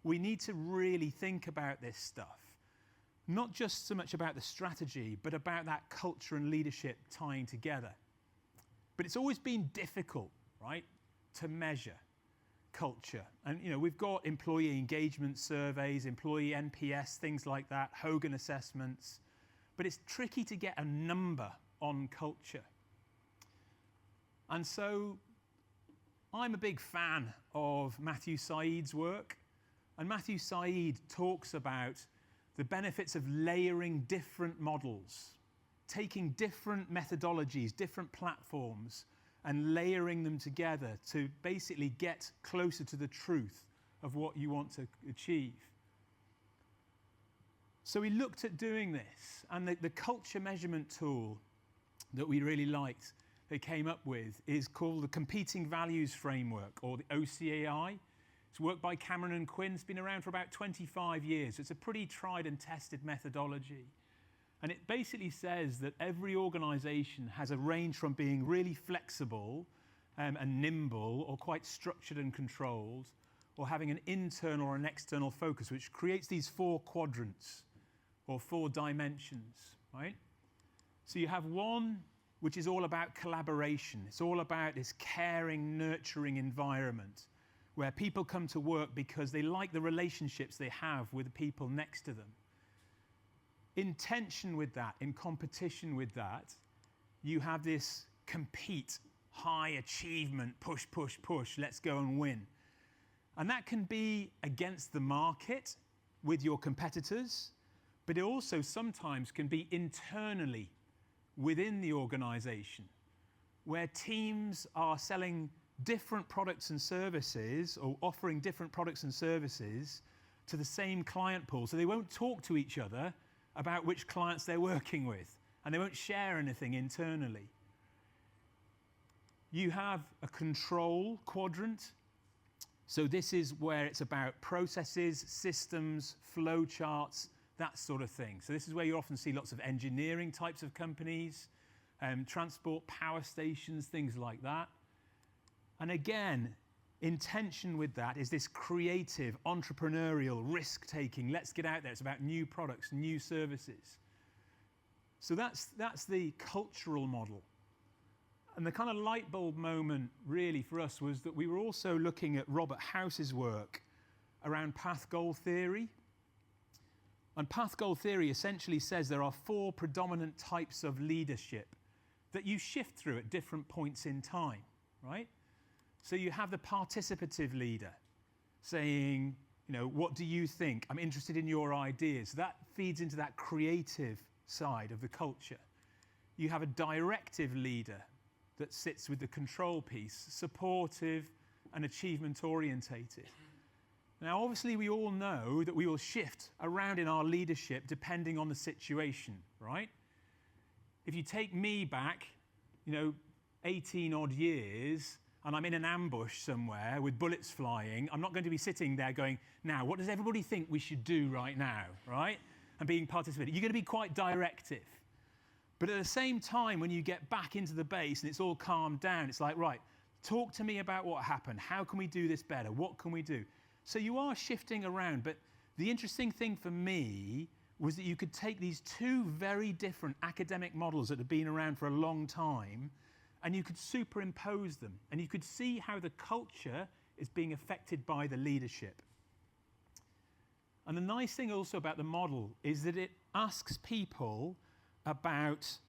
we need to really think about this stuff. Not just so much about the strategy, but about that culture and leadership tying together. But it's always been difficult, right, to measure culture. And we've got employee engagement surveys, employee NPS, things like that, Hogan assessments. But it's tricky to get a number on culture. And so I'm a big fan of Matthew Said's work. And Matthew Said talks about the benefits of layering different models, taking different methodologies, different platforms, and layering them together to basically get closer to the truth of what you want to achieve. So we looked at doing this, and the culture measurement tool that we really liked, they came up with, is called the Competing Values Framework, or the OCAI. It's worked by Cameron and Quinn. It's been around for about 25 years. It's a pretty tried and tested methodology. And it basically says that every organization has a range from being really flexible and nimble, or quite structured and controlled, or having an internal or an external focus, which creates these 4 quadrants or 4 dimensions, right? So you have one which is all about collaboration. It's all about this caring, nurturing environment where people come to work because they like the relationships they have with the people next to them. In tension with that, in competition with that, you have this compete, high achievement, push, push, push, let's go and win. And that can be against the market with your competitors, but it also sometimes can be internally within the organization, where teams are selling different products and services, or offering different products and services to the same client pool. So they won't talk to each other about which clients they're working with, and they won't share anything internally. You have a control quadrant. So this is where it's about processes, systems, flow charts, that sort of thing. So this is where you often see lots of engineering types of companies, transport, power stations, things like that. And again, in tension with that is this creative, entrepreneurial, risk-taking, let's get out there. It's about new products, new services. So that's the cultural model. And the kind of light bulb moment really for us was that we were also looking at Robert House's work around path goal theory. And path goal theory essentially says there are 4 predominant types of leadership that you shift through at different points in time, right? So you have the participative leader saying, what do you think? I'm interested in your ideas. That feeds into that creative side of the culture. You have a directive leader that sits with the control piece, supportive and achievement orientated. Now, obviously, we all know that we will shift around in our leadership depending on the situation, right? If you take me back, 18 odd years, and I'm in an ambush somewhere with bullets flying, I'm not going to be sitting there going, now, what does everybody think we should do right now, right? And being participating. You're going to be quite directive. But at the same time, when you get back into the base and it's all calmed down, it's like, right, talk to me about what happened. How can we do this better? What can we do? So you are shifting around. But the interesting thing for me was that you could take these 2 very different academic models that have been around for a long time, and you could superimpose them, and you could see how the culture is being affected by the leadership. And the nice thing also about the model is that it asks people about